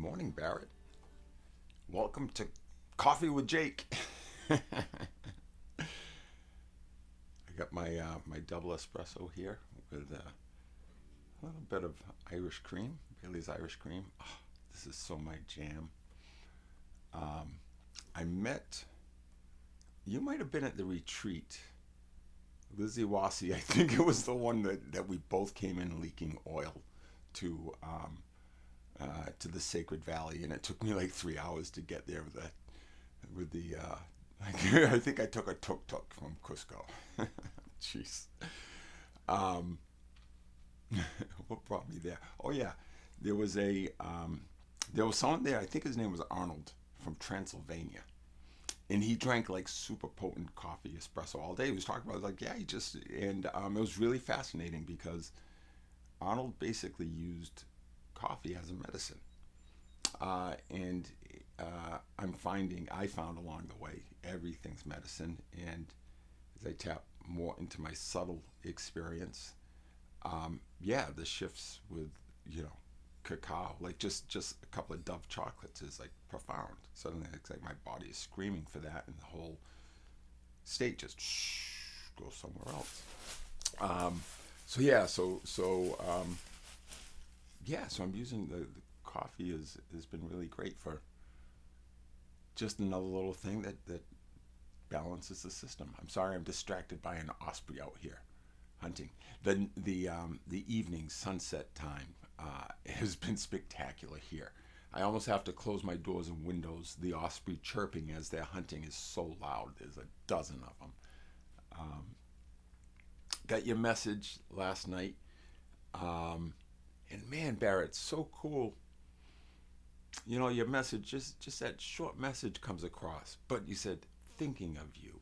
morning, Barrett. Welcome to Coffee with Jake. I got my double espresso here with a little bit of Irish cream, Bailey's Irish cream. Oh, this is so my jam. Um, I met, you might have been at the retreat. Lizzie Wassie, I think it was the one that we both came in leaking oil to to the Sacred Valley, and it took me like 3 hours to get there I think I took a tuk tuk from Cusco. Jeez. Um, what brought me there? Oh yeah, there was a there was someone there. I think his name was Arnold from Transylvania, and he drank like super potent coffee espresso all day. He was talking about like yeah, he just and it was really fascinating because Arnold basically used coffee as a medicine. And I found along the way, everything's medicine. And as I tap more into my subtle experience, yeah, the shifts with, you know, cacao, like just a couple of Dove chocolates is like profound. Suddenly it's like my body is screaming for that, and the whole state just goes somewhere else. Um, so yeah, so I'm using the coffee has been really great for just another little thing that balances the system. I'm sorry, I'm distracted by an osprey out here hunting. The evening sunset time has been spectacular here. I almost have to close my doors and windows. The osprey chirping as they're hunting is so loud. There's a dozen of them. Um, got your message last night. Um, and man, Barrett, so cool. You know, your message, just that short message comes across. But you said, thinking of you.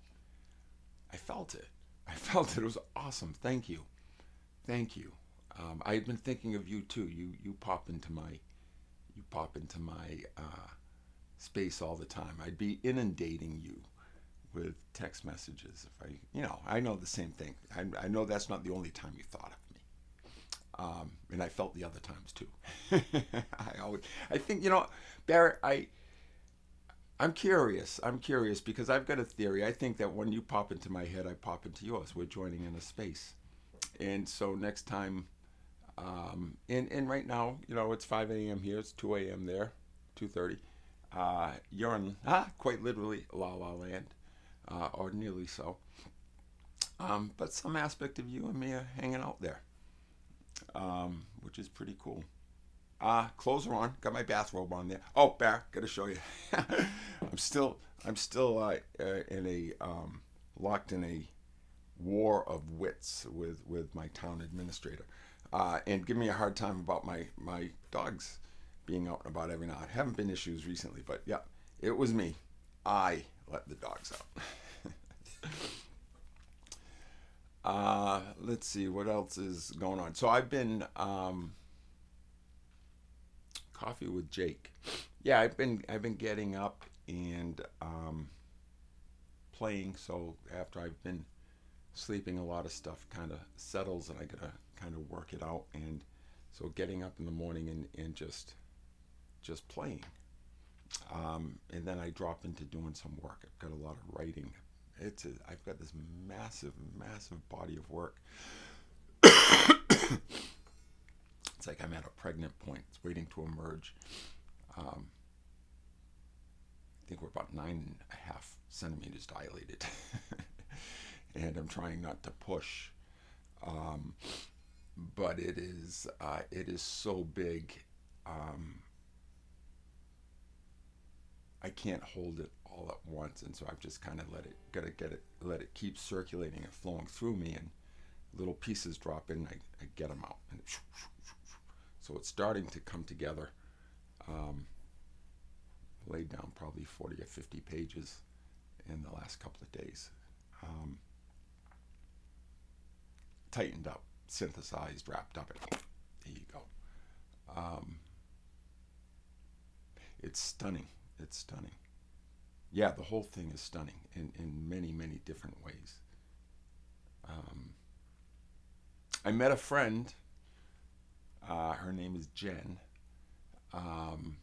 I felt it. I felt it. It was awesome. Thank you. Thank you. I had been thinking of you too. You pop into my space all the time. I'd be inundating you with text messages if I know the same thing. I know that's not the only time you thought of me. And I felt the other times too. I think, Barrett, I'm curious. I'm curious because I've got a theory. I think that when you pop into my head, I pop into yours. We're joining in a space. And so next time, and right now, it's 5 a.m. here, it's 2 a.m. there, 2:30. You're in, quite literally, La La Land, or nearly so. But some aspect of you and me are hanging out there, which is pretty cool. Clothes are on. Got my bathrobe on there. Oh, Bear, gotta show you. I'm still in a locked in a war of wits with my town administrator, and give me a hard time about my dogs being out and about every now. Haven't been issues recently, but yeah, it was me. I let the dogs out. Let's see what else is going on. So I've been coffee with Jake. Yeah, I've been getting up and playing. So after I've been sleeping, a lot of stuff kind of settles, and I gotta kind of work it out. And so getting up in the morning and just playing, and then I drop into doing some work. I've got a lot of writing. I've got this massive body of work. It's like I'm at a pregnant point. It's waiting to emerge. Um, I think we're about 9.5 centimeters dilated, and I'm trying not to push. Um, but it is so big. Um, I can't hold it all at once, and so I've just kind of let it keep circulating and flowing through me, and little pieces drop in. I get them out, and so it's starting to come together. Um, Laid down probably 40 or 50 pages in the last couple of days. Um, Tightened up, synthesized, wrapped up, and there you go. Um, it's stunning. It's stunning. Yeah, the whole thing is stunning in many different ways. Um, I met a friend. Her name is Jen. Um,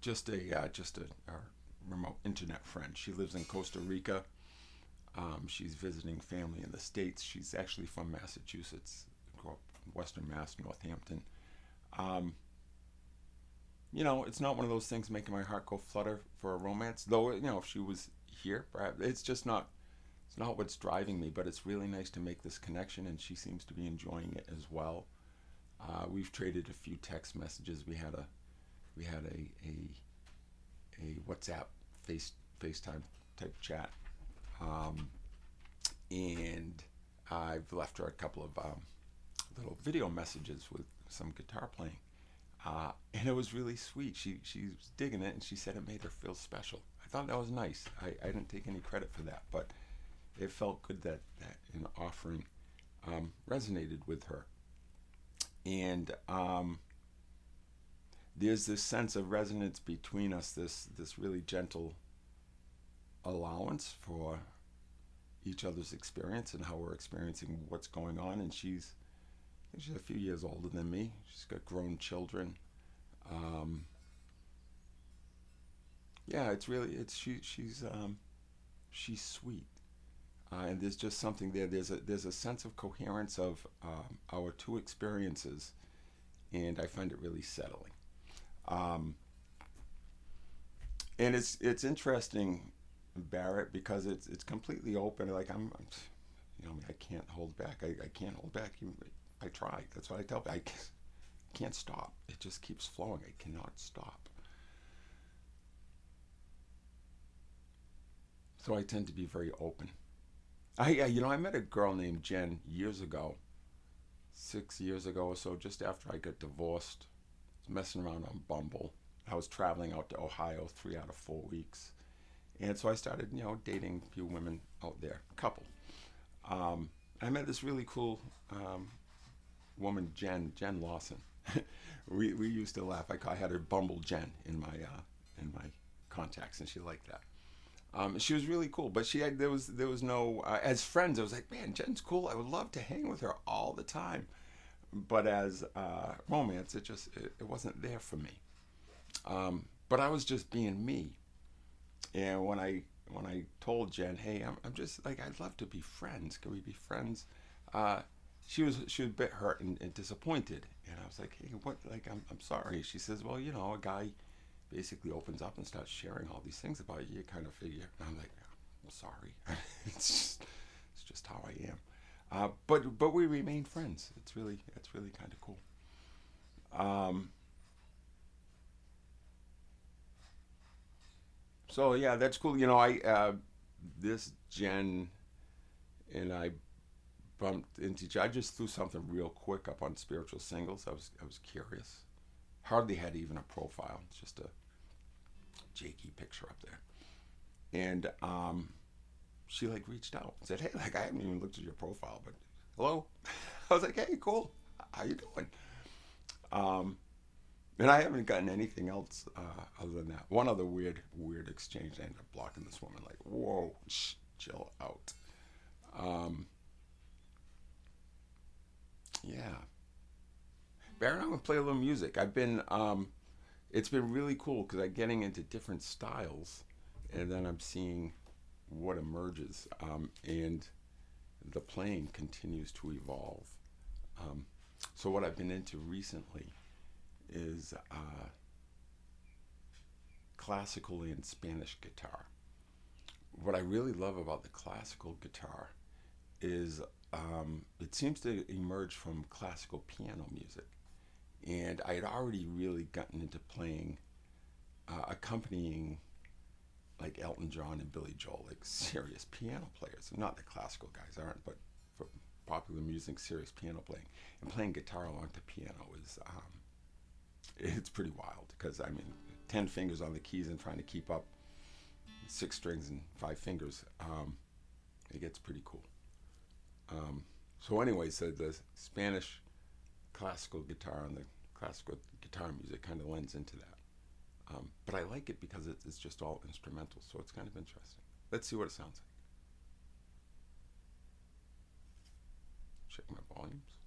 Just a our remote internet friend. She lives in Costa Rica. She's visiting family in the States. She's actually from Massachusetts, grew up in Western Mass, Northampton. Um, it's not one of those things making my heart go flutter for a romance. Though, if she was here, perhaps it's just not. It's not what's driving me. But it's really nice to make this connection, and she seems to be enjoying it as well. We've traded a few text messages. We had a WhatsApp FaceTime type chat, um, and I've left her a couple of little video messages with some guitar playing, and it was really sweet. She's digging it, and she said it made her feel special. I thought that was nice. I didn't take any credit for that, but it felt good that in offering resonated with her, and there's this sense of resonance between us. This really gentle allowance for each other's experience and how we're experiencing what's going on. And she's a few years older than me. She's got grown children. Um, yeah, she's sweet, and there's just something there. There's a sense of coherence of our two experiences, and I find it really settling. Um, and it's interesting, Barrett, because it's completely open. Like I can't hold back. I can't hold back. I try. That's what I tell people. I can't stop. It just keeps flowing. I cannot stop. So I tend to be very open. I met a girl named Jen years ago, 6 years ago or so, just after I got divorced. I was messing around on Bumble. I was traveling out to Ohio 3 out of 4 weeks. And so I started, dating a few women out there, a couple. I met this really cool woman, Jen Lawson. we used to laugh. I had her Bumble Jen in my contacts, and she liked that. She was really cool, but there was no as friends. I was like, man, Jen's cool. I would love to hang with her all the time. But as romance, it wasn't there for me. But I was just being me. And when I told Jen, hey, I'm just like, I'd love to be friends. Can we be friends? She was a bit hurt and disappointed. And I was like, hey, what? Like, I'm sorry. She says, well, a guy basically opens up and starts sharing all these things about you. You kind of figure. And I'm like, I'm sorry. it's just how I am. But we remain friends. It's really kind of cool. Um, so yeah, that's cool. I this Jen and I bumped into each other. I just threw something real quick up on Spiritual Singles. I was curious. Hardly had even a profile. It's just a Jakey picture up there. And she like reached out and said, hey, like I haven't even looked at your profile, but hello. I was like, hey, cool. How you doing? Um, and I haven't gotten anything else other than that. One other weird exchange. I ended up blocking this woman. Like, whoa, chill out. Um, yeah. Baron, I'm gonna play a little music. It's been really cool because I'm getting into different styles, and then I'm seeing what emerges, and the playing continues to evolve. Um, so what I've been into recently is classical and Spanish guitar. What I really love about the classical guitar is it seems to emerge from classical piano music. And I had already really gotten into playing, accompanying like Elton John and Billy Joel, like serious piano players. Not the classical guys aren't, but for popular music, serious piano playing. And playing guitar along to piano it's pretty wild because 10 fingers on the keys and trying to keep up 6 strings and 5 fingers. It gets pretty cool. So anyway, so the Spanish classical guitar and the classical guitar music kind of lends into that. But I like it because it's just all instrumental, so it's kind of interesting. Let's see what it sounds like. Check my volumes.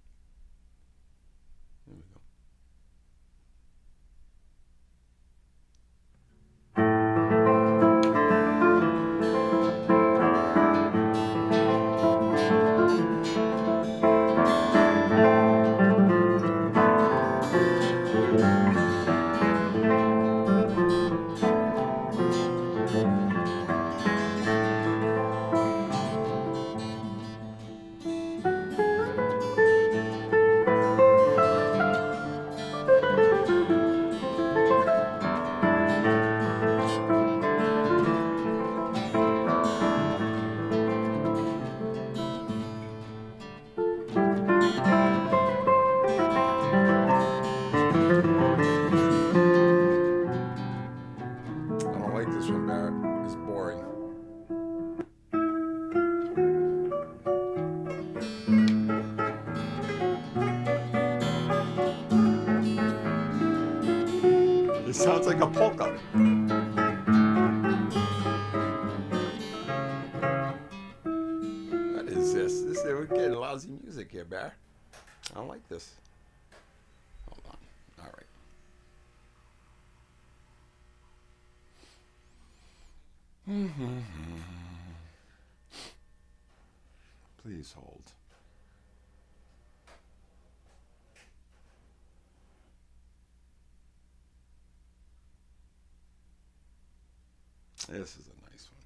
There we go. It sounds like a polka. What is this? We're getting lousy music here, Bear. I don't like this. Hold on. All right. Please hold. This is a nice one.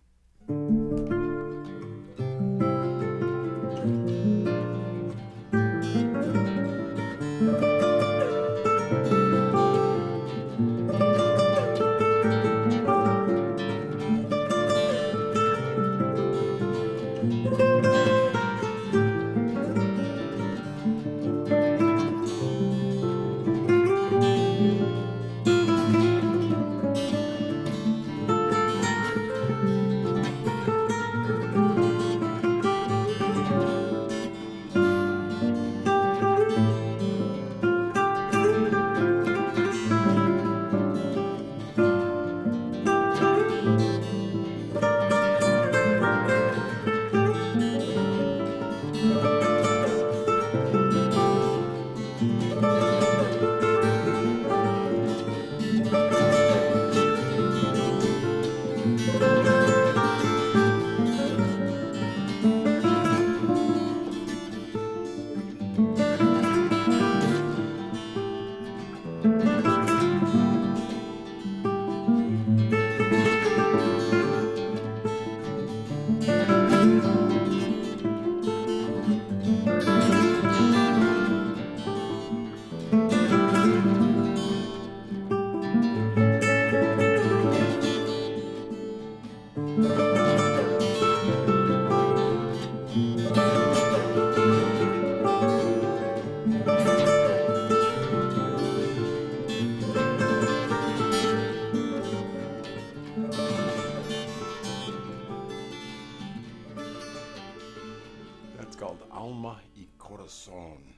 That's called Alma y Corazón,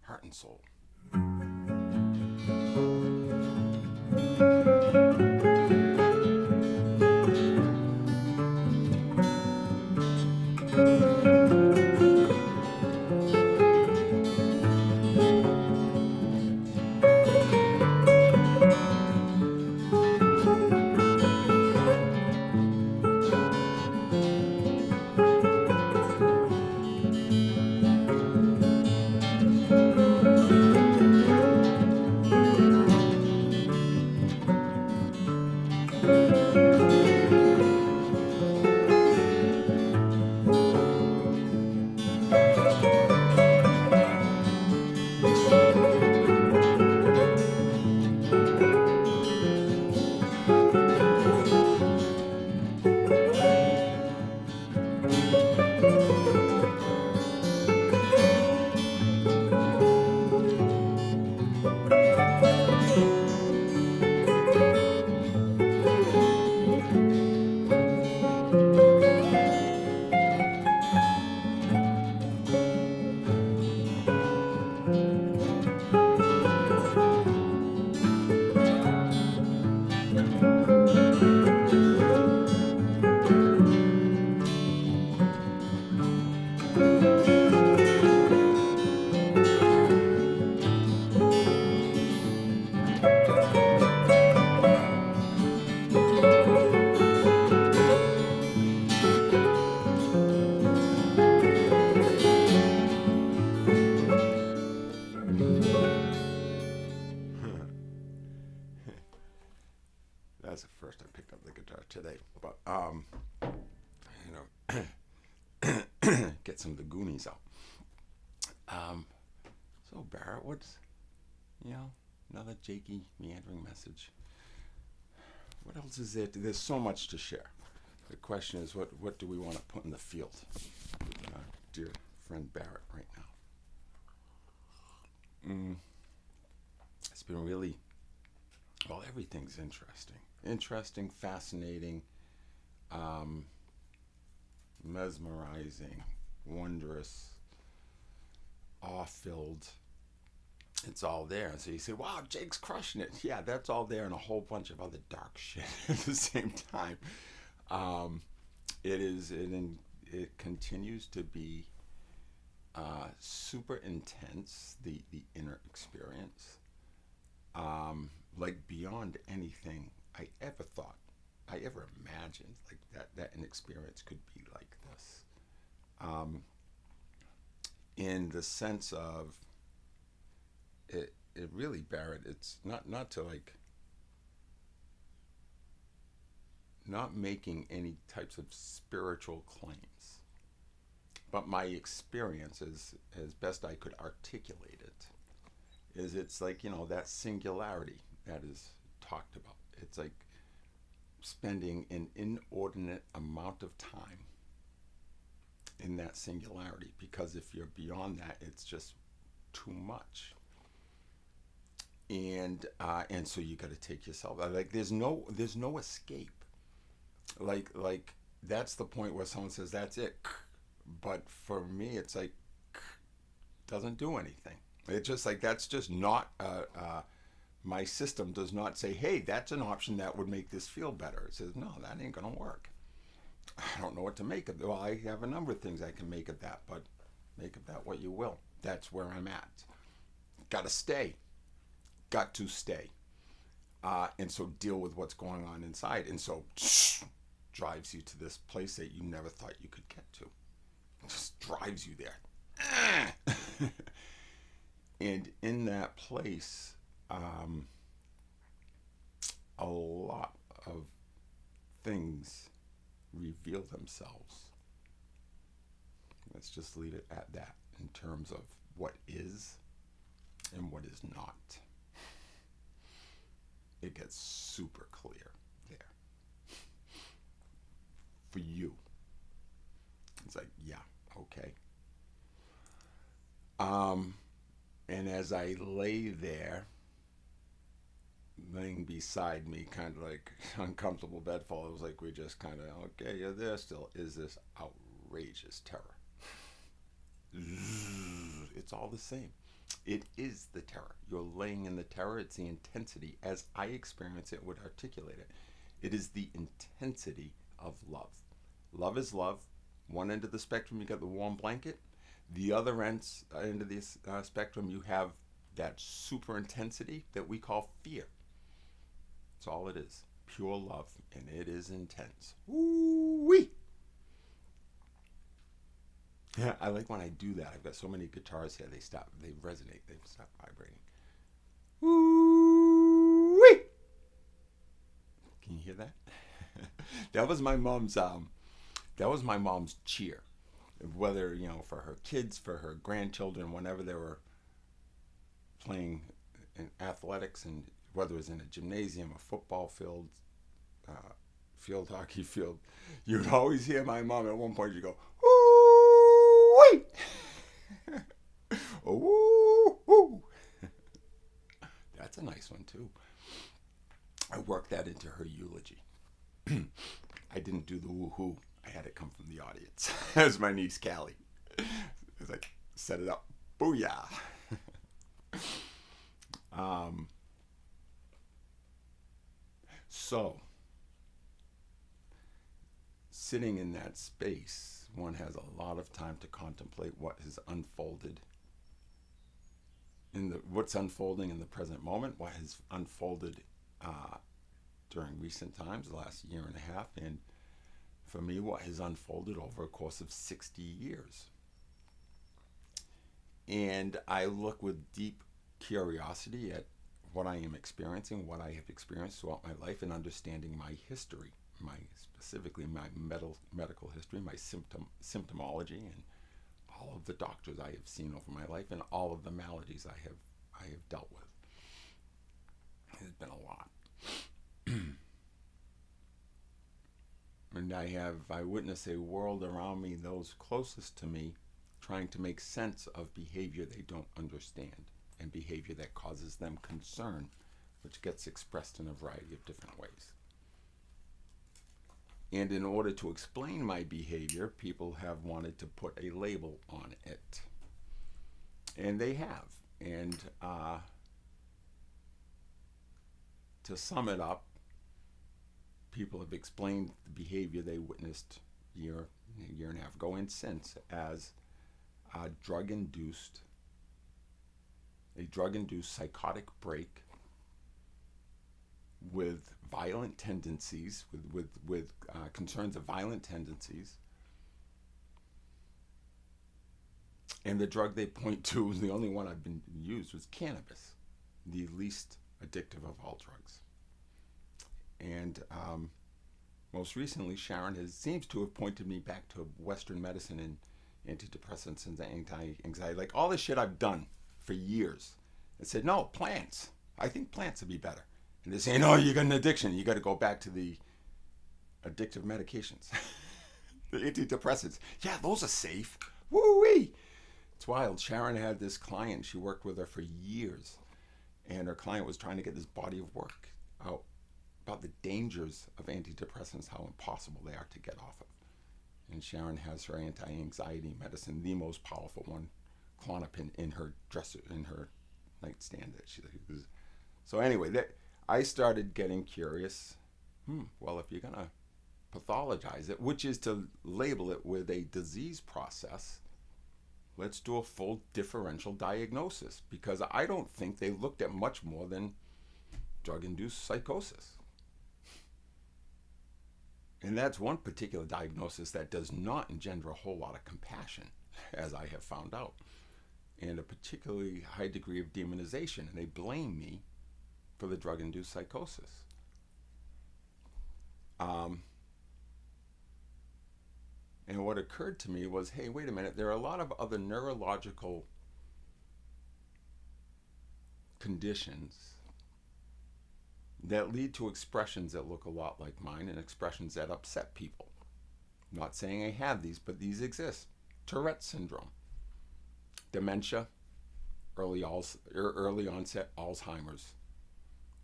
Heart and Soul. That's the first I picked up the guitar today, but get some of the Goonies out. So Barrett, what's another jakey meandering message? What else is there? There's so much to share. The question is, what do we want to put in the field with our dear friend Barrett right now? It's been really, well, everything's interesting, fascinating, mesmerizing, wondrous, awe-filled. It's all there. So you say, wow, Jake's crushing it. Yeah, that's all there and a whole bunch of other dark shit at the same time. Um, it continues to be super intense, the inner experience, like beyond anything I ever thought, I ever imagined, like that an experience could be like this. Um, in the sense of it really, Barrett, it's not to like, not making any types of spiritual claims, but my experience as best I could articulate it is it's like, that singularity that is talked about. It's like spending an inordinate amount of time in that singularity, because if you're beyond that, it's just too much. And so you got to take yourself like there's no escape. Like that's the point where someone says that's it, but for me it's like doesn't do anything. It's just like that's just not my system does not say, hey, that's an option that would make this feel better. It says, no, that ain't gonna work. I don't know what to make of it. Well, I have a number of things I can make of that, but make of that what you will. That's where I'm at. Gotta stay. Got to stay. And so deal with what's going on inside. And so drives you to this place that you never thought you could get to. It just drives you there. And in that place, a lot of things reveal themselves. Let's just leave it at that in terms of what is and what is not. It gets super clear there for you. It's like, yeah, okay. And as I lay there, laying beside me, kind of like uncomfortable bedfall, it was like we just kind of, okay, you're there still. Is this outrageous terror? It's all the same. It is the terror. You're laying in the terror. It's the intensity, as I experience it, would articulate it. It is the intensity of love. Love is love. One end of the spectrum, you got the warm blanket. The other end of this spectrum, you have that super intensity that we call fear. That's all it is. Pure love, and it is intense. Ooh-wee! Yeah, I like when I do that. I've got so many guitars here. They resonate. They stop vibrating. Ooh-wee! Can you hear that? That was my mom's. That was my mom's cheer. Whether for her kids, for her grandchildren, whenever they were playing in athletics, and whether it was in a gymnasium, a football field, field hockey field, you'd always hear my mom at one point. You go, ooh, ooh, ooh. That's a nice one too. I worked that into her eulogy. I didn't do the woohoo. I had it come from the audience. As my niece Callie. It's like, set it up. Booyah. So, sitting in that space, one has a lot of time to contemplate what has unfolded what's unfolding in the present moment, what has unfolded during recent times, the last year and a half, and for me, what has unfolded over a course of 60 years. And I look with deep curiosity at what I am experiencing, what I have experienced throughout my life, and understanding my history, specifically my medical history, my symptomology, and all of the doctors I have seen over my life, and all of the maladies I have dealt with. It's been a lot. And I witness a world around me, those closest to me, trying to make sense of behavior they don't understand, and behavior that causes them concern, which gets expressed in a variety of different ways. And in order to explain my behavior, people have wanted to put a label on it. And they have. And to sum it up, people have explained the behavior they witnessed a year and a half ago and since as a drug-induced psychotic break with violent tendencies, with concerns of violent tendencies. And the drug they point to, the only one I've been used, was cannabis, the least addictive of all drugs. And most recently, Sharon seems to have pointed me back to Western medicine and antidepressants and anxiety, like all this shit I've done for years. And said, no, plants. I think plants would be better. And they're saying, oh, you got an addiction. You got to go back to the addictive medications, the antidepressants. Yeah, those are safe. Woo-wee. It's wild. Sharon had this client. She worked with her for years. And her client was trying to get this body of work out about the dangers of antidepressants, how impossible they are to get off of. And Sharon has her anti-anxiety medicine, the most powerful one, Klonopin, in her dresser, in her nightstand that she uses. So anyway, I started getting curious. Well, if you're going to pathologize it, which is to label it with a disease process, let's do a full differential diagnosis, because I don't think they looked at much more than drug-induced psychosis. And that's one particular diagnosis that does not engender a whole lot of compassion, as I have found out, and a particularly high degree of demonization. And they blame me for the drug-induced psychosis. And what occurred to me was, hey, wait a minute, there are a lot of other neurological conditions that lead to expressions that look a lot like mine and expressions that upset people. I'm not saying I have these, but these exist. Tourette syndrome, dementia, early onset Alzheimer's.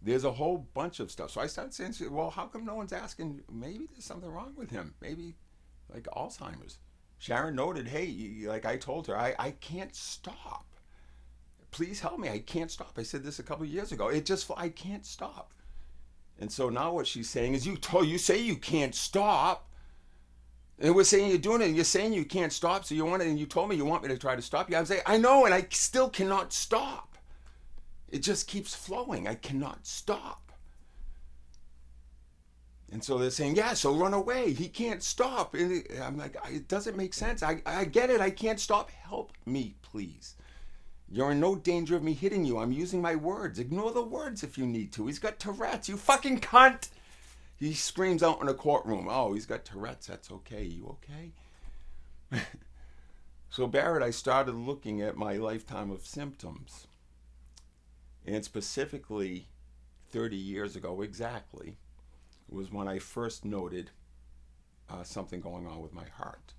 There's a whole bunch of stuff. So I started saying, well, how come no one's asking, maybe there's something wrong with him? Maybe like Alzheimer's. Sharon noted, hey, like I told her, I can't stop. Please help me. I can't stop. I said this a couple of years ago. I can't stop. And so now what she's saying is, you say you can't stop. And we're saying you're doing it, and you're saying you can't stop, so you want it, and you told me you want me to try to stop you. I'm saying, I know, and I still cannot stop. It just keeps flowing. I cannot stop. And so they're saying, yeah, so run away. He can't stop. And I'm like, it doesn't make sense. I get it. I can't stop. Help me, please. You're in no danger of me hitting you. I'm using my words. Ignore the words if you need to. He's got Tourette's. You fucking cunt. He screams out in a courtroom, oh, he's got Tourette's. That's okay. You okay? So, Barrett, I started looking at my lifetime of symptoms. And specifically, 30 years ago exactly, was when I first noted something going on with my heart.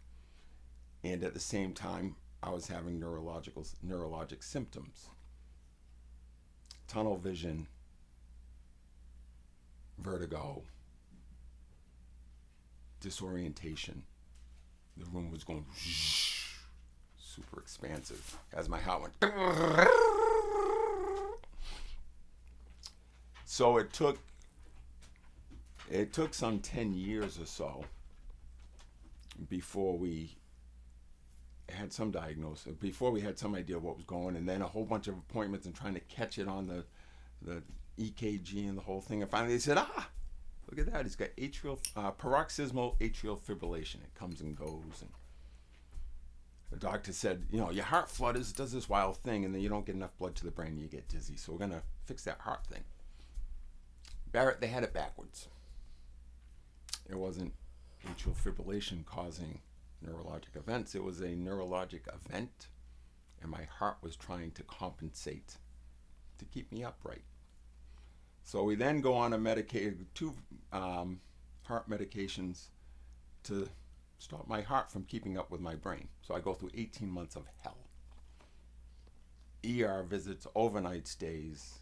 And at the same time, I was having neurologic symptoms. Tunnel vision, vertigo, disorientation. The room was going super expansive as my heart went. So it took some 10 years or so before we had some diagnosis, before we had some idea of what was going on, and then a whole bunch of appointments and trying to catch it on the EKG and the whole thing. And finally they said, look at that, he's got paroxysmal atrial fibrillation. It comes and goes. And the doctor said, your heart flutters, does this wild thing, and then you don't get enough blood to the brain and you get dizzy. So we're going to fix that heart thing. Barrett, they had it backwards. It wasn't atrial fibrillation causing neurologic events. It was a neurologic event, and my heart was trying to compensate to keep me upright. So we then go on two heart medications to stop my heart from keeping up with my brain. So I go through 18 months of hell. ER visits, overnight stays,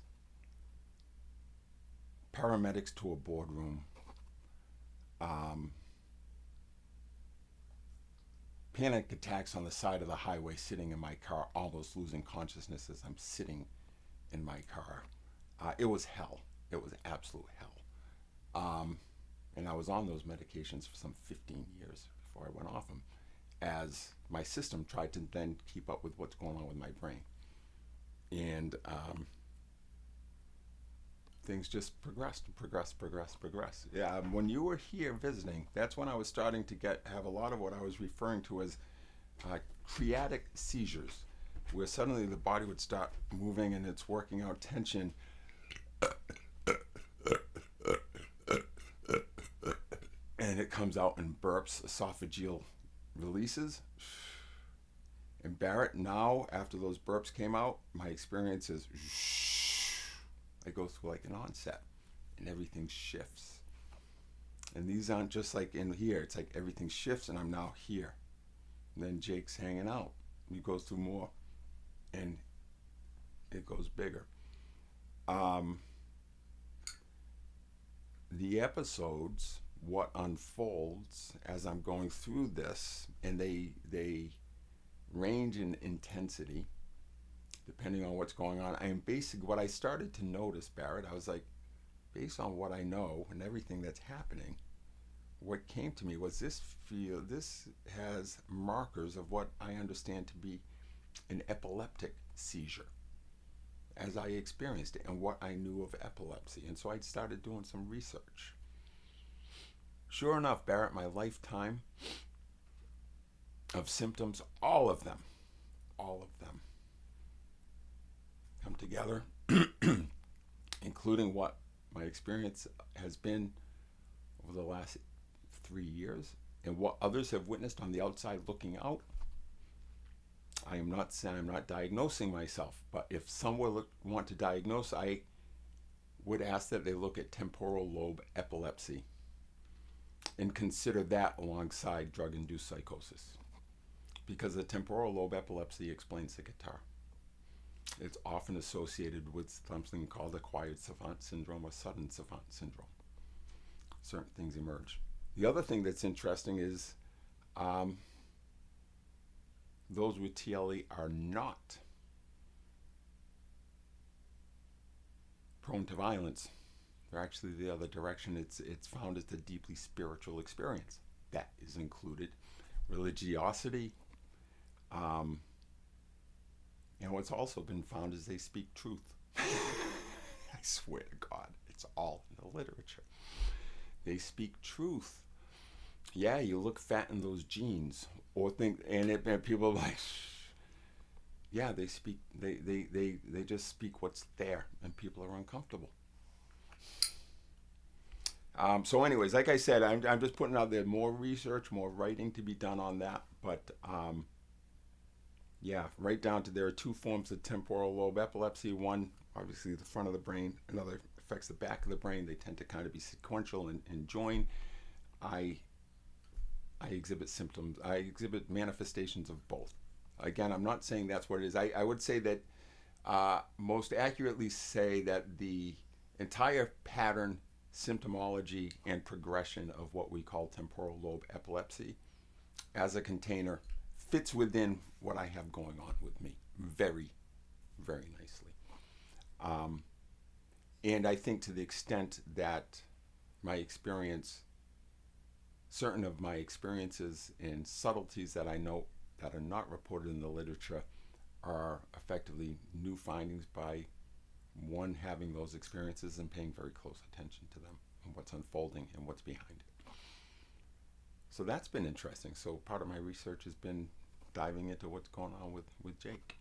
paramedics to a boardroom, panic attacks on the side of the highway, sitting in my car, almost losing consciousness as I'm sitting in my car. It was hell. It was absolute hell. And I was on those medications for some 15 years before I went off them, as my system tried to then keep up with what's going on with my brain. And things just progressed. Yeah, when you were here visiting, that's when I was starting to have a lot of what I was referring to as creatic seizures, where suddenly the body would start moving and it's working out tension. And it comes out in burps, esophageal releases. And Barrett, now, after those burps came out, my experience is I go through like an onset and everything shifts. And these aren't just like in here. It's like everything shifts and I'm now here. And then Jake's hanging out. He goes through more and it goes bigger. The episodes, what unfolds as I'm going through this, and they range in intensity depending on what's going on. I am basically, what I started to notice, Barrett, I was like, based on what I know and everything that's happening, what came to me was this has markers of what I understand to be an epileptic seizure as I experienced it and what I knew of epilepsy. And so I started doing some research. Sure enough, Barrett, my lifetime of symptoms, all of them come together, including what my experience has been over the last 3 years and what others have witnessed on the outside looking out. I'm not diagnosing myself, but if someone want to diagnose, I would ask that they look at temporal lobe epilepsy and consider that alongside drug-induced psychosis, because the temporal lobe epilepsy explains the guitar. It's often associated with something called acquired savant syndrome or sudden savant syndrome. Certain things emerge. The other thing that's interesting is those with TLE are not prone to violence. They're actually the other direction. It's found as a deeply spiritual experience. That is included religiosity. And what's also been found is they speak truth. I swear to God, it's all in the literature. They speak truth. Yeah, you look fat in those jeans, or think, and people are like, yeah, they speak. They just speak what's there, and people are uncomfortable. So, anyways, like I said, I'm just putting out there more research, more writing to be done on that, but. Yeah, right down to there are two forms of temporal lobe epilepsy. One, obviously, the front of the brain. Another affects the back of the brain. They tend to kind of be sequential and join. I exhibit symptoms. I exhibit manifestations of both. Again, I'm not saying that's what it is. I would say that most accurately say that the entire pattern, symptomology, and progression of what we call temporal lobe epilepsy as a container fits within what I have going on with me very, very nicely. And I think to the extent that my experience, certain of my experiences and subtleties that I know that are not reported in the literature are effectively new findings by one having those experiences and paying very close attention to them and what's unfolding and what's behind it. So that's been interesting. So part of my research has been diving into what's going on with Jake.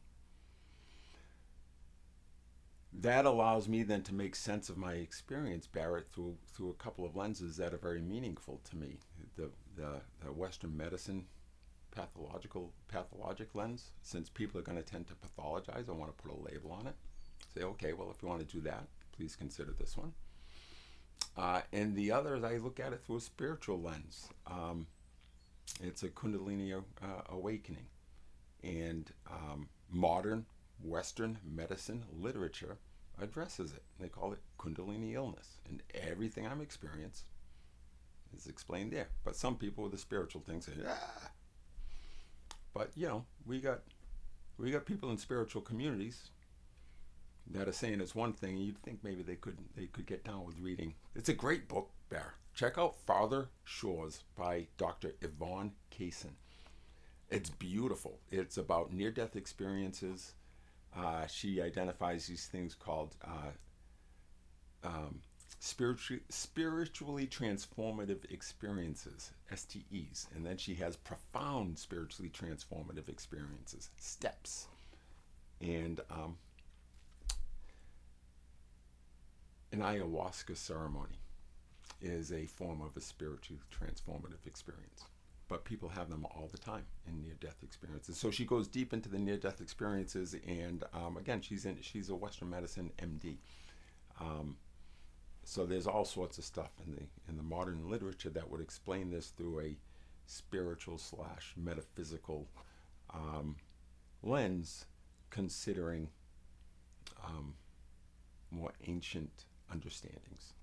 That allows me then to make sense of my experience, Barrett, through a couple of lenses that are very meaningful to me. The Western medicine pathologic lens, since people are going to tend to pathologize, I want to put a label on it. Say, okay, well, if you want to do that, please consider this one. And the others, I look at it through a spiritual lens. It's a Kundalini awakening. And modern Western medicine literature addresses it. They call it Kundalini illness. And everything I'm experiencing is explained there. But some people with the spiritual thing say, But we got people in spiritual communities that are saying it's one thing, and you'd think maybe they could get down with reading. It's a great book, Bear. Check out Farther Shores by Dr. Yvonne Kaysen. It's beautiful. It's about near-death experiences. She identifies these things called spiritually transformative experiences, STEs, and then she has profound spiritually transformative experiences, steps, and an ayahuasca ceremony is a form of a spiritually transformative experience. But people have them all the time in near-death experiences. So she goes deep into the near-death experiences, and again, she's a Western medicine MD. So there's all sorts of stuff in the modern literature that would explain this through a spiritual / metaphysical lens, considering more ancient understandings.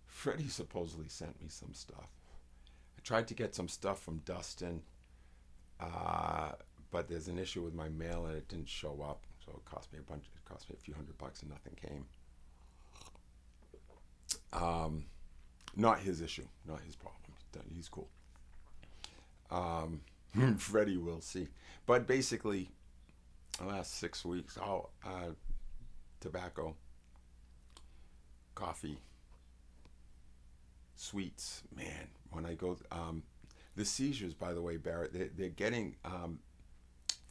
Freddie supposedly sent me some stuff. I tried to get some stuff from Dustin, but there's an issue with my mail and it didn't show up, so it cost me a few $100 and nothing came. Not his issue, not his problem. He's cool. Freddie will see. But basically, the last 6 weeks, tobacco, coffee, sweets. Man, when I go, the seizures, by the way, Barrett, they're getting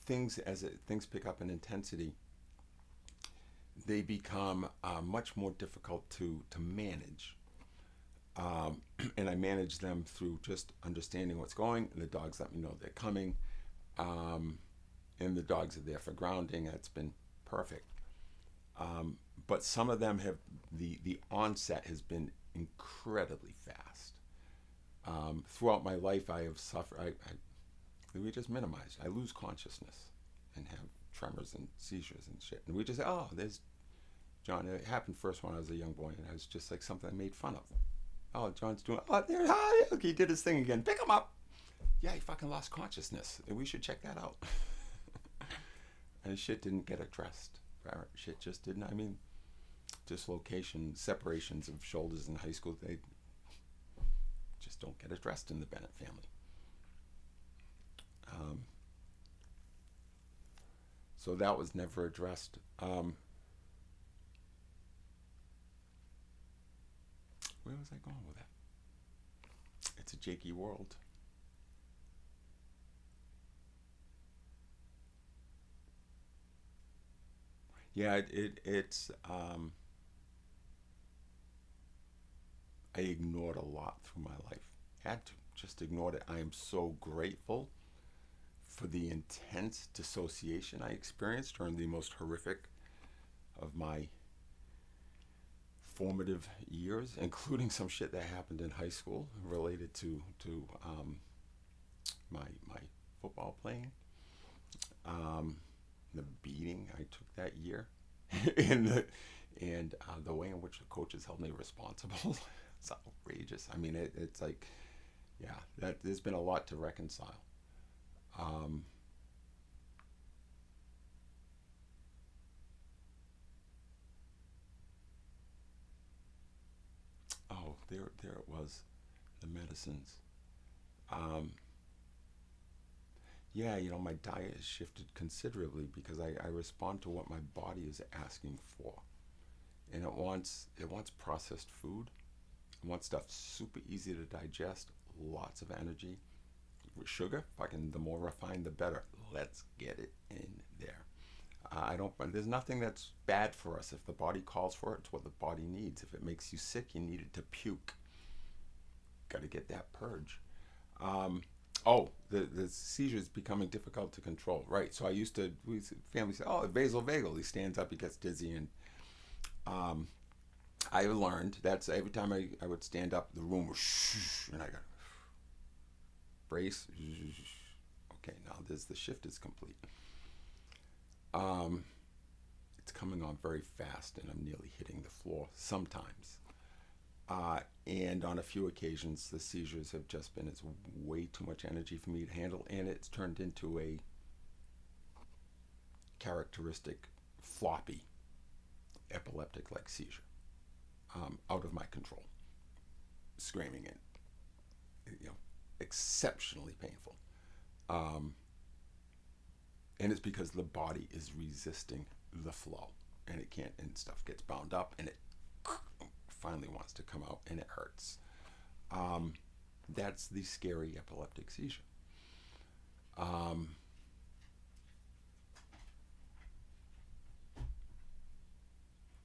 things things pick up in intensity. They become much more difficult to manage. And I manage them through just understanding what's going. The dogs let me know they're coming. And the dogs are there for grounding. That's been perfect. But some of them have, the onset has been incredibly fast. Throughout my life, I have suffered, we just minimize. I lose consciousness and have tremors and seizures and shit. And we just say, oh, there's John. It happened first when I was a young boy, and I was just like something I made fun of. Oh, John's doing, there, hi, look, he did his thing again. Pick him up. Yeah, he fucking lost consciousness. We should check that out. And shit didn't get addressed. Shit just didn't. I mean, dislocation, separations of shoulders in high school, they just don't get addressed in the Bennett family. So that was never addressed. Where was I going with that? It's a jakey world. Yeah, it's I ignored a lot through my life. Had to just ignored it. I am so grateful for the intense dissociation I experienced during the most horrific of my formative years, including some shit that happened in high school related to my football playing, the beating I took that year, and the way in which the coaches held me responsible. It's outrageous. I mean, it's like, yeah, that there's been a lot to reconcile. Oh, there it was, the medicines. Um, yeah, my diet has shifted considerably because I respond to what my body is asking for, and it wants processed food. It wants stuff super easy to digest, lots of energy. With sugar, fucking the more refined, the better. Let's get it in there. I don't. There's nothing that's bad for us. If the body calls for it, it's what the body needs. If it makes you sick, you need it to puke. Got to get that purge. The seizure is becoming difficult to control. Right. So family say, oh, vasovagal. He stands up, he gets dizzy, and I learned that's every time I would stand up, the room was shh, and I got brace. Okay, now the shift is complete. It's coming on very fast and I'm nearly hitting the floor sometimes. And on a few occasions, the seizures have just been, it's way too much energy for me to handle, and it's turned into a characteristic floppy epileptic-like seizure, out of my control, screaming and, exceptionally painful. And it's because the body is resisting the flow, and it can't, and stuff gets bound up, and it finally wants to come out, and it hurts. That's the scary epileptic seizure.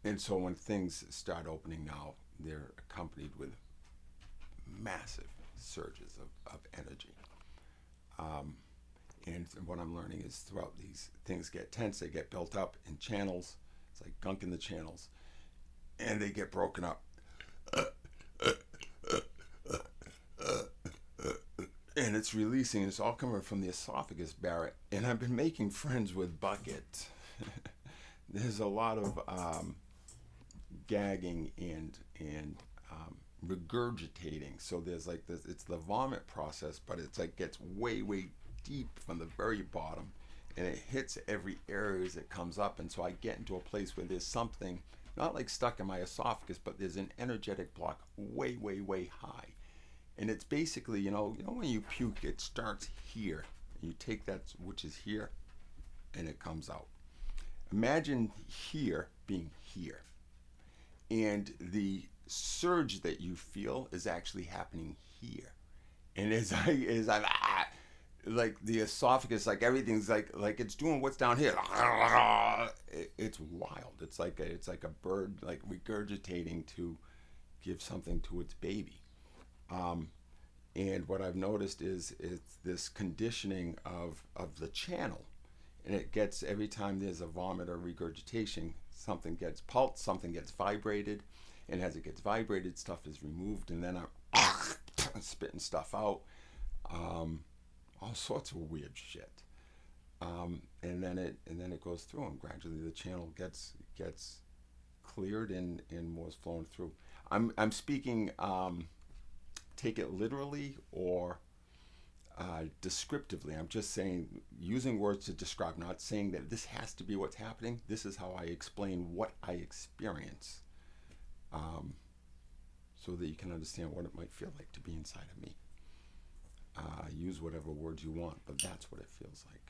And so when things start opening now, they're accompanied with massive surges of energy. And what I'm learning is throughout these things get tense, they get built up in channels. It's like gunk in the channels. And they get broken up. And it's releasing. It's all coming from the esophagus, Barrett. And I've been making friends with Bucket. There's a lot of gagging and regurgitating. So there's like this, it's the vomit process, but it's like gets way, way deep from the very bottom, and it hits every area as it comes up. And so I get into a place where there's something not like stuck in my esophagus, but there's an energetic block way, way, way high. And it's basically, when you puke, it starts here, and you take that, which is here, and it comes out. Imagine here being here, and the surge that you feel is actually happening here. And like the esophagus, like everything's like it's doing what's down here. It's wild. It's like a bird like regurgitating to give something to its baby. And what I've noticed is it's this conditioning of the channel, and it gets, every time there's a vomit or regurgitation, something gets pulsed, something gets vibrated, and as it gets vibrated, stuff is removed, and then I'm spitting stuff out. All sorts of weird shit, and then it goes through, and gradually the channel gets cleared and more's flowing through. I'm speaking, take it literally or descriptively. I'm just saying, using words to describe, not saying that this has to be what's happening. This is how I explain what I experience, so that you can understand what it might feel like to be inside of me. Use whatever words you want, but that's what it feels like.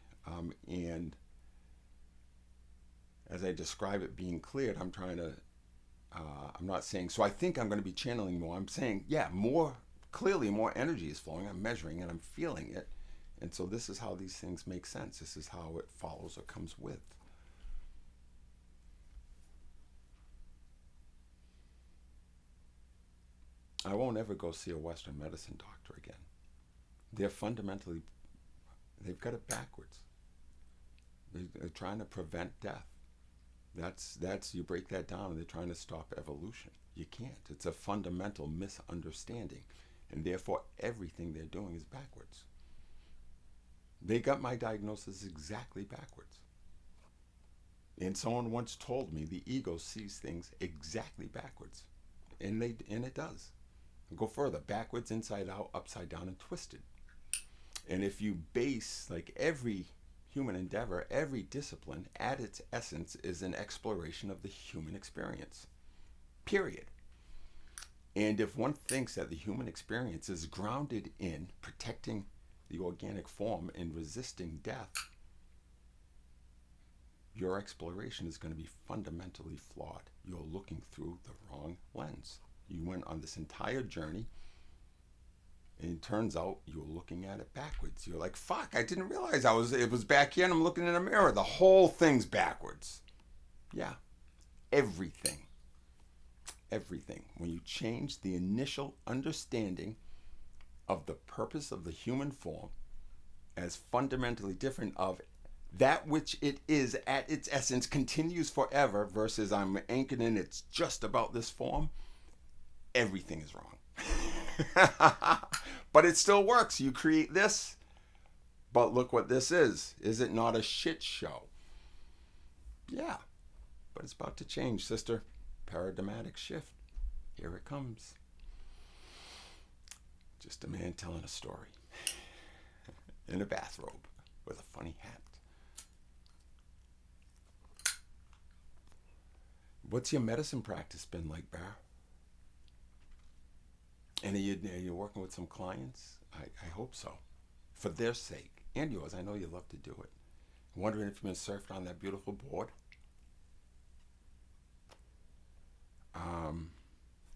And as I describe it being cleared, I'm trying to, I'm not saying, so I think I'm going to be channeling more. I'm saying, yeah, clearly more energy is flowing. I'm measuring it, I'm feeling it. And so this is how these things make sense. This is how it follows or comes with. I won't ever go see a Western medicine doctor again. They're fundamentally, they've got it backwards. They're trying to prevent death. That's you break that down, and they're trying to stop evolution. You can't. It's a fundamental misunderstanding, and therefore everything they're doing is backwards. They got my diagnosis exactly backwards. And someone once told me the ego sees things exactly backwards, and it does. Go further, backwards, inside out, upside down, and twisted. And if you base, like every human endeavor, every discipline, at its essence is an exploration of the human experience. Period. And if one thinks that the human experience is grounded in protecting the organic form and resisting death, your exploration is going to be fundamentally flawed. You're looking through the wrong lens. You went on this entire journey, and it turns out you were looking at it backwards. You're like, fuck, I didn't realize it was back here, and I'm looking in a mirror. The whole thing's backwards. Yeah. Everything. When you change the initial understanding of the purpose of the human form as fundamentally different of that which it is at its essence, continues forever, versus I'm anchored in it's just about this form, everything is wrong. But it still works. You create this, but look what this is. Is it not a shit show? Yeah. but it's about to change, sister. Paradigmatic shift. Here it comes. Just a man telling a story in a bathrobe with a funny hat. What's your medicine practice been like, Bear? And are you working with some clients? I hope so. For their sake and yours. I know you love to do it. Wondering if you've been surfing on that beautiful board.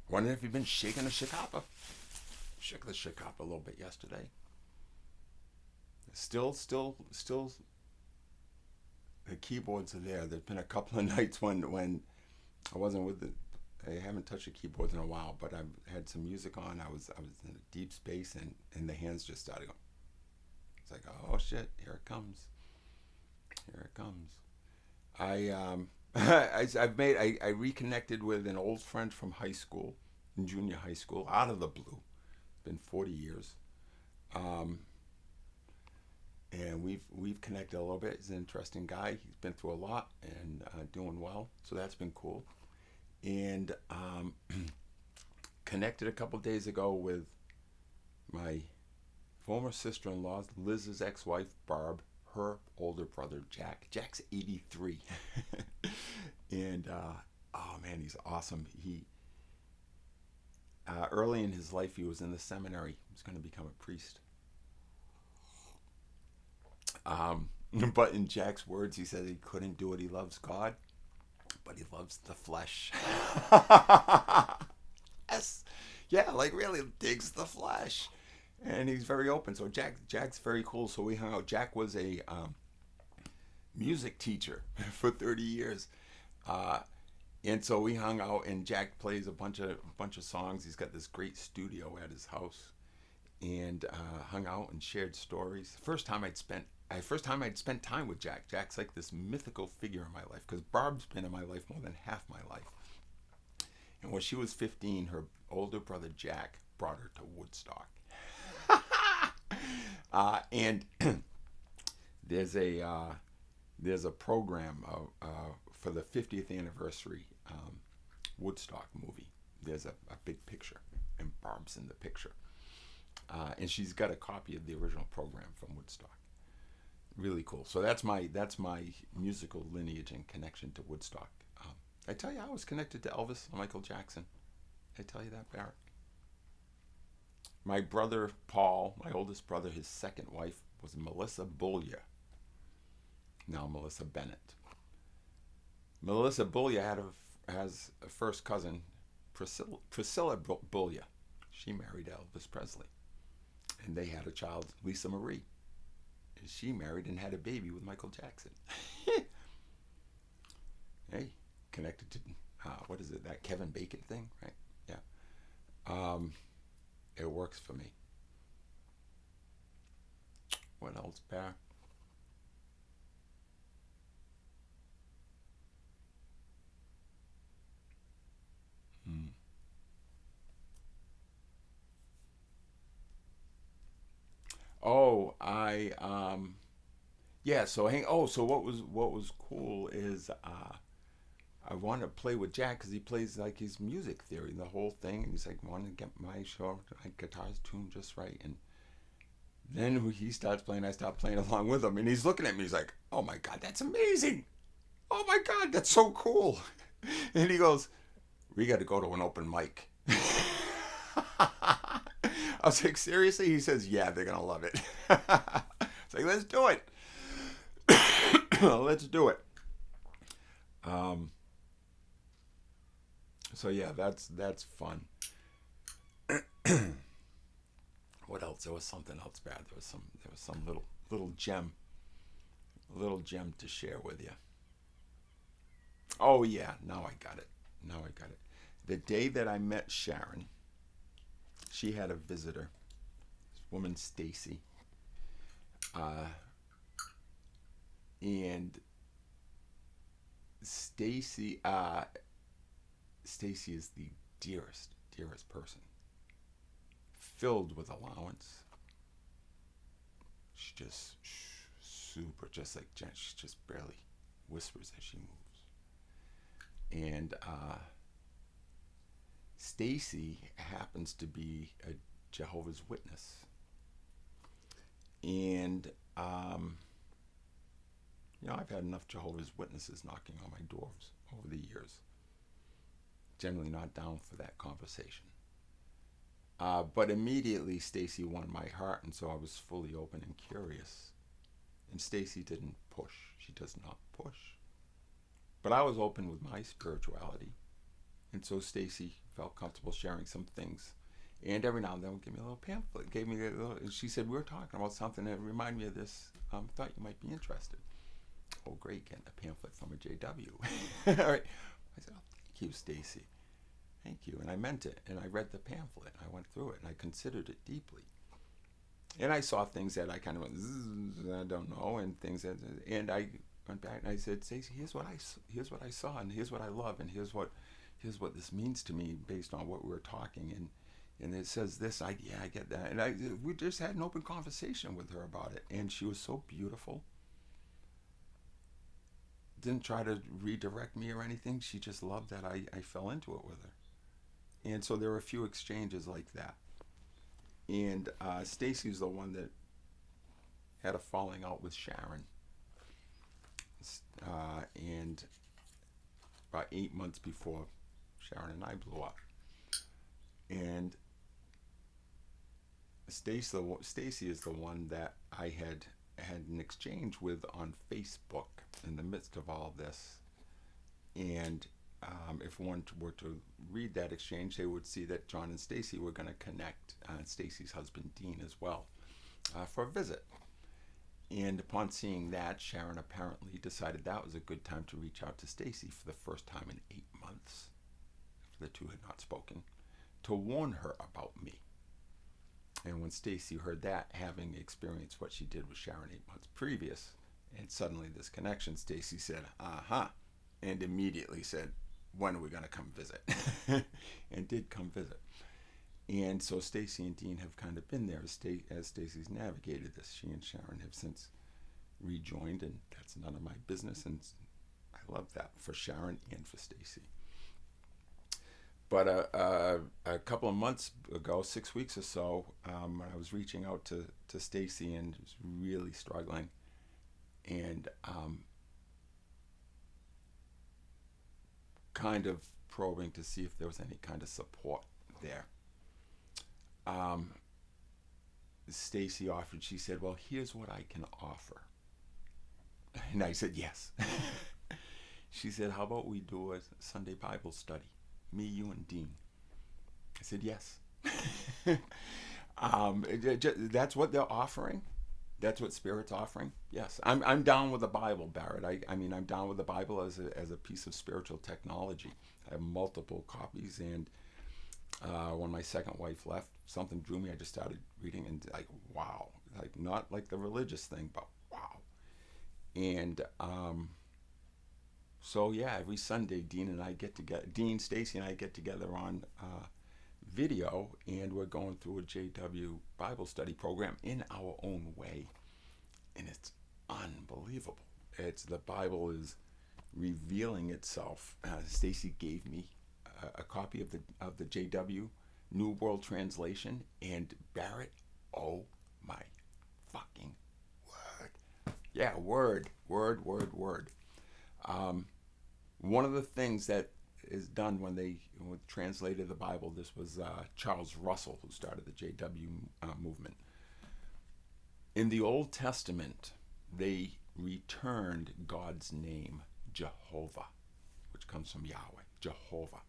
Wondering if you've been shaking the shikapa. Shook the shikapa a little bit yesterday. Still, the keyboards are there. There's been a couple of nights when I wasn't with I haven't touched the keyboards in a while, but I've had some music on. I was in a deep space, and the hands just started going. It's like, oh shit, here it comes. Here it comes. I reconnected with an old friend from high school, in junior high school, out of the blue. It's been 40 years. And we've connected a little bit. He's an interesting guy. He's been through a lot and doing well. So that's been cool. And connected a couple days ago with my former sister-in-law, Liz's ex-wife, Barb, her older brother, Jack. Jack's 83. And, oh man, he's awesome. He, early in his life, he was in the seminary. He was going to become a priest. But in Jack's words, he said he couldn't do it. He loves God, but he loves the flesh. Yes. Yeah, like really digs the flesh. And he's very open. So Jack's very cool. So we hung out. Jack was a music teacher for 30 years. And so we hung out, and Jack plays a bunch of songs. He's got this great studio at his house, and hung out and shared stories. First time I'd spent time with Jack. Jack's like this mythical figure in my life, because Barb's been in my life more than half my life. And when she was 15, her older brother Jack brought her to Woodstock. And there's a program for the 50th anniversary Woodstock movie. There's a big picture, and Barb's in the picture. And she's got a copy of the original program from Woodstock. Really cool. So that's my musical lineage and connection to Woodstock. I tell you, I was connected to Elvis and Michael Jackson. I tell you that, Barrett. My brother Paul, my oldest brother, his second wife was Melissa Bullia. Now Melissa Bennett. Melissa Bullia has a first cousin, Priscilla Bullia. She married Elvis Presley, and they had a child, Lisa Marie. And she married and had a baby with Michael Jackson. Hey, connected to what is it? That Kevin Bacon thing, right? Yeah. It works for me. What else, Bear? Oh, yeah. So what was cool is I wanted to play with Jack because he plays like his music theory, the whole thing, and he's like, wanted to get my guitar's tuned just right, and then he starts playing, I start playing along with him, and he's looking at me, he's like, oh my God, that's amazing! Oh my God, that's so cool! And he goes, we got to go to an open mic. I was like, seriously? He says, yeah, they're gonna love it. It's like, let's do it. Let's do it. So yeah, that's fun. What else? There was something else bad. There was some little gem to share with you. Oh yeah, now I got it. The day that I met Sharon, she had a visitor, this woman Stacy, and Stacy is the dearest person, filled with allowance. She's just super, just like Jen. She just barely whispers as she moves. And Stacy happens to be a Jehovah's Witness. And, I've had enough Jehovah's Witnesses knocking on my doors over the years. Generally not down for that conversation. But immediately Stacy won my heart, and so I was fully open and curious. And Stacy didn't push. She does not push. But I was open with my spirituality. And so Stacy felt comfortable sharing some things. And every now and then would give me a little pamphlet. She said, we were talking about something that reminded me of this. Thought you might be interested. Oh, great, getting a pamphlet from a JW. All right. I said, oh, thank you, Stacy. Thank you. And I meant it. And I read the pamphlet. I went through it, and I considered it deeply. And I saw things that I kind of went, I don't know, and things that, and I went back and I said, Stacy, here's what I saw, and here's what I love, and here's what this means to me based on what we were talking, and it says this. I get that, and we just had an open conversation with her about it, and she was so beautiful. Didn't try to redirect me or anything. She just loved that I fell into it with her, and so there were a few exchanges like that. And Stacy's the one that had a falling out with Sharon. And about 8 months before Sharon and I blew up. And Stacy is the one that I had an exchange with on Facebook in the midst of all this. And if one were to read that exchange, they would see that John and Stacy were going to connect, Stacy's husband Dean as well, for a visit. And upon seeing that, Sharon apparently decided that was a good time to reach out to Stacy for the first time in 8 months, after the two had not spoken, to warn her about me. And when Stacy heard that, having experienced what she did with Sharon 8 months previous, and suddenly this connection, Stacy said, and immediately said, when are we going to come visit? And did come visit. And so Stacy and Dean have kind of been there as Stacy's navigated this. She and Sharon have since rejoined, and that's none of my business. And I love that for Sharon and for Stacy. But a couple of months ago, 6 weeks or so, I was reaching out to Stacy and was really struggling. And kind of probing to see if there was any kind of support there. Stacy offered, she said, well, here's what I can offer. And I said, yes. She said, how about we do a Sunday Bible study? Me, you, and Dean. I said, yes. That's what they're offering. That's what Spirit's offering. Yes, I'm down with the Bible, Barrett. I mean, I'm down with the Bible as a piece of spiritual technology. I have multiple copies, and when my second wife left, something drew me. I just started reading, and like, wow, like not like the religious thing, but wow. And so yeah, every Sunday, Dean, Stacy, and I get together on video, and we're going through a JW Bible study program in our own way, and it's unbelievable. The Bible is revealing itself. Stacy gave me a copy of the JW New World Translation, and Barrett, oh my fucking word. Yeah, word. One of the things that is done when they translated the Bible, this was Charles Russell who started the JW movement. In the Old Testament, they returned God's name, Jehovah, which comes from Yahweh, Jehovah.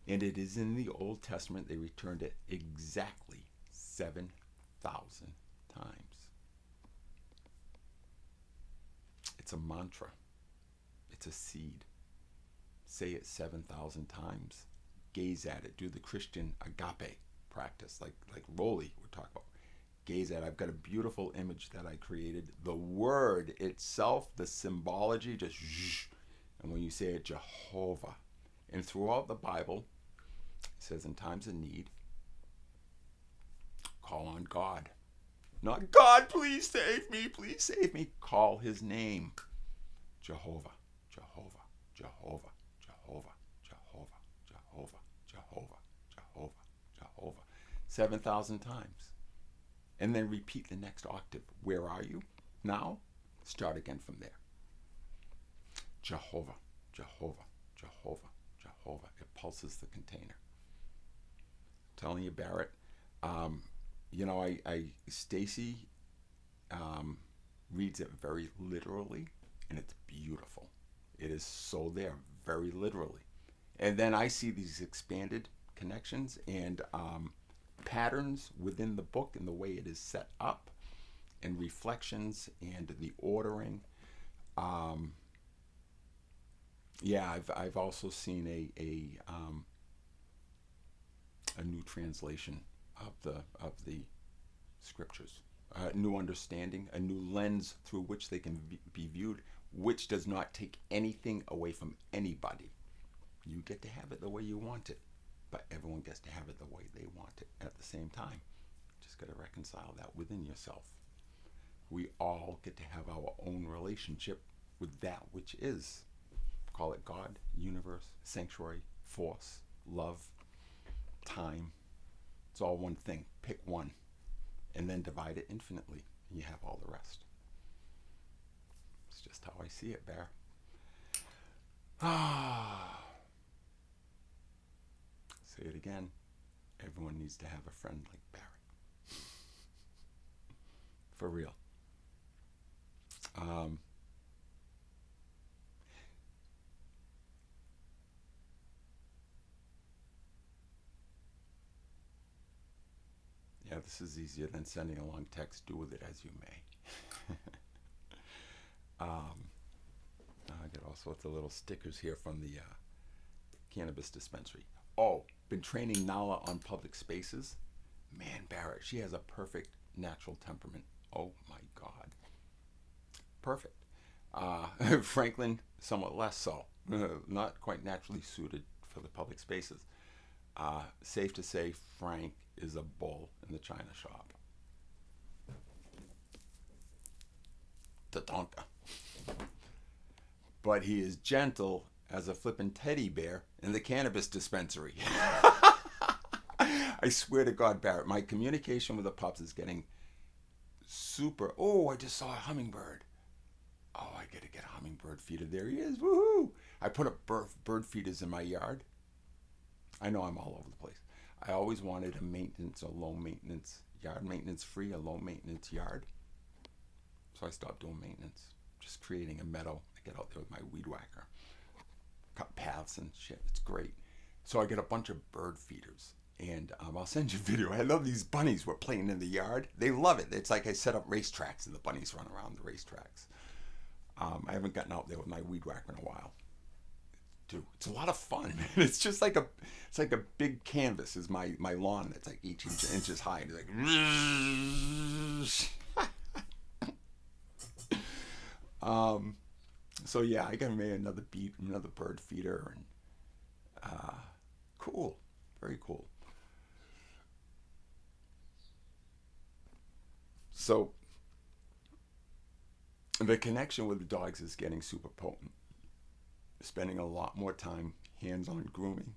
And it is in the Old Testament, they returned it exactly 7,000 times. It's a mantra. It's a seed. Say it 7,000 times. Gaze at it. Do the Christian agape practice, like Rolly we're talking about. Gaze at it. I've got a beautiful image that I created. The word itself, the symbology, just zh, and when you say it, Jehovah. And throughout the Bible, it says in times of need, call on God. Not God, please save me, please save me. Call his name. Jehovah, Jehovah, Jehovah, 7,000 times. And then repeat the next octave. Where are you now? Start again from there. Jehovah, Jehovah, Jehovah, Jehovah. It pulses the container. I'm telling you, Barrett, Stacy reads it very literally, and it's beautiful. It is so there, very literally. And then I see these expanded connections and patterns within the book and the way it is set up, and reflections and the ordering. I've also seen a new translation of the scriptures, a new understanding, a new lens through which they can be viewed, which does not take anything away from anybody. You get to have it the way you want it, but everyone gets to have it the way they want it at the same time. Just got to reconcile that within yourself. We all get to have our own relationship with that which is. Call it God, universe, sanctuary, force, love, time. It's all one thing. Pick one and then divide it infinitely, and you have all the rest. It's just how I see it, Bear. Say it again. Everyone needs to have a friend like Barrett. For real. Yeah, this is easier than sending a long text. Do with it as you may. I get all sorts of little stickers here from the cannabis dispensary. Oh, been training Nala on public spaces. Man, Barrett, she has a perfect natural temperament. Oh my God. Perfect. Franklin, somewhat less so. Not quite naturally suited for the public spaces. Safe to say, Frank is a bull in the china shop. Tatonka. But he is gentle as a flippin' teddy bear in the cannabis dispensary. I swear to God, Barrett, my communication with the pups is getting super. Oh, I just saw a hummingbird. Oh, I gotta get a hummingbird feeder. There he is. Woohoo! I put up bird feeders in my yard. I know I'm all over the place. I always wanted a low maintenance yard, maintenance free, a low maintenance yard. So I stopped doing maintenance, just creating a meadow. I get out there with my weed whacker, cut paths and shit. It's great. So I get a bunch of bird feeders, and I'll send you a video. I love these bunnies. We're playing in the yard. They love it. It's like I set up racetracks, and the bunnies run around the racetracks. I haven't gotten out there with my weed whacker in a while. Dude, it's a lot of fun. It's just like a big canvas is my lawn. That's like 18 inches high. And it's like, so yeah, I got made another bird feeder, and cool, very cool. So the connection with the dogs is getting super potent. Spending a lot more time hands-on grooming,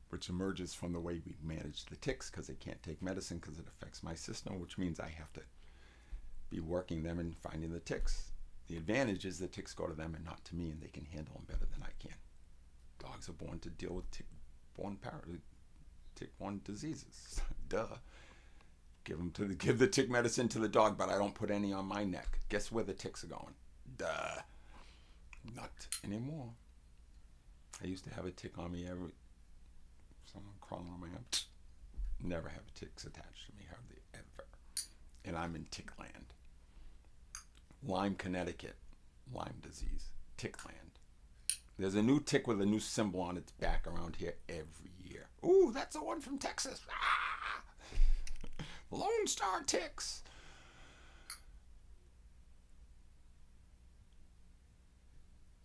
which emerges from the way we manage the ticks, because they can't take medicine because it affects my system, which means I have to be working them and finding the ticks. The advantage is the ticks go to them and not to me, and they can handle them better than I can. Dogs are born to deal with tick-borne diseases. Duh. Give the tick medicine to the dog, but I don't put any on my neck. Guess where the ticks are going? Duh. Not anymore. I used to have a tick on me someone crawling on my arm. Never have ticks attached to me, hardly ever. And I'm in tick land. Lyme, Connecticut. Lyme disease. Tick land. There's a new tick with a new symbol on its back around here every year. Ooh, that's the one from Texas. Ah! Lone Star ticks.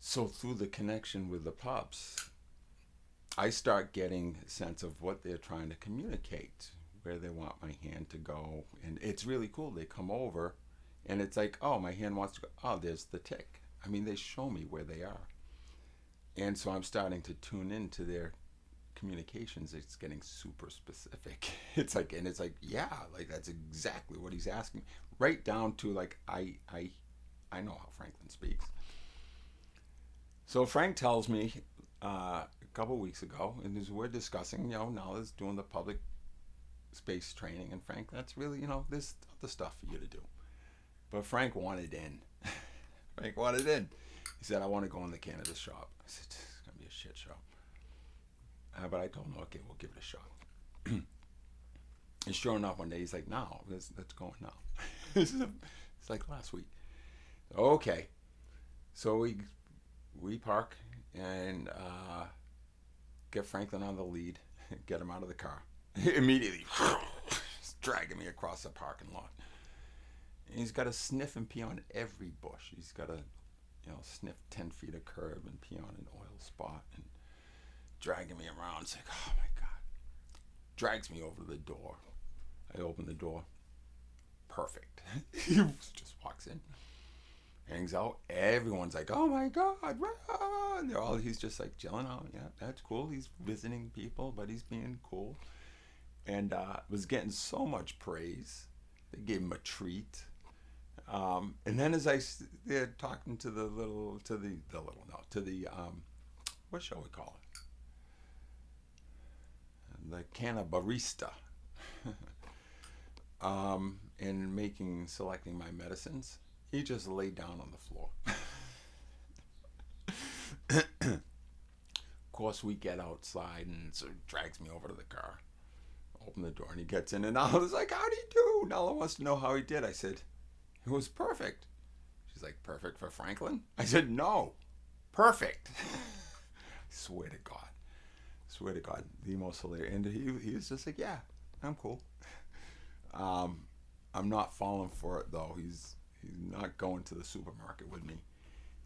So through the connection with the pups, I start getting a sense of what they're trying to communicate, where they want my hand to go. And it's really cool. They come over and it's like, oh, my hand wants to go. Oh, there's the tick. I mean, they show me where they are. And so I'm starting to tune into their communications, it's getting super specific. It's like, yeah, like that's exactly what he's asking. Right down to like, I know how Franklin speaks. So Frank tells me a couple weeks ago, and as we're discussing, Nala's doing the public space training, and Frank, that's really, there's other stuff for you to do. But Frank wanted in. Frank wanted in. He said, I want to go in the cannabis shop. I said, it's going to be a shit show. But I told him, okay, we'll give it a shot. And sure enough, one day he's like, no, let's go now. It's like last week. Okay. So we park and get Franklin on the lead, get him out of the car. Immediately, he's dragging me across the parking lot. And he's got to sniff and pee on every bush. He's got to, sniff 10 feet of curb and pee on an oil spot and dragging me around. It's like, oh my God. Drags me over to the door. I open the door. Perfect. He just walks in. Hangs out. Everyone's like, oh my God. And he's just like chilling out. Yeah, that's cool. He's visiting people, but he's being cool. And was getting so much praise. They gave him a treat. And then as they're talking to the what shall we call it? The canna barista. And selecting my medicines. He just laid down on the floor. Of course, we get outside and so drags me over to the car. Open the door and he gets in and Nala's like, how'd he do? Nala wants to know how he did. I said, it was perfect. She's like, perfect for Franklin? I said, no, perfect. I swear to God, the most hilarious. And he was just like, yeah, I'm cool. I'm not falling for it though. He's not going to the supermarket with me.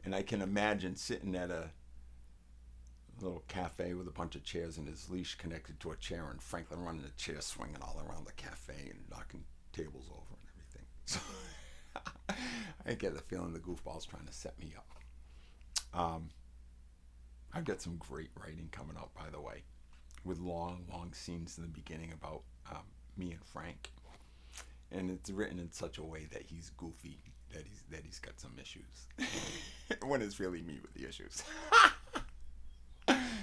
And I can imagine sitting at a little cafe with a bunch of chairs and his leash connected to a chair and Franklin running the chair swinging all around the cafe and knocking tables over and everything. So I get the feeling the goofball's trying to set me up. I've got some great writing coming up, by the way, with long scenes in the beginning about me and Frank. And it's written in such a way that he's goofy, that he's got some issues. When it's really me with the issues.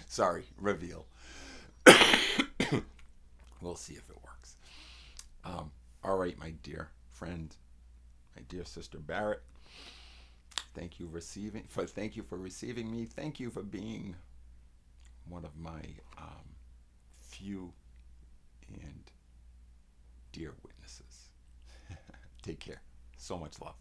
Sorry, reveal. We'll see if it works. All right, my dear friend, my dear sister Barrett. Thank you for receiving me. Thank you for being one of my few and dear witnesses. Take care. So much love.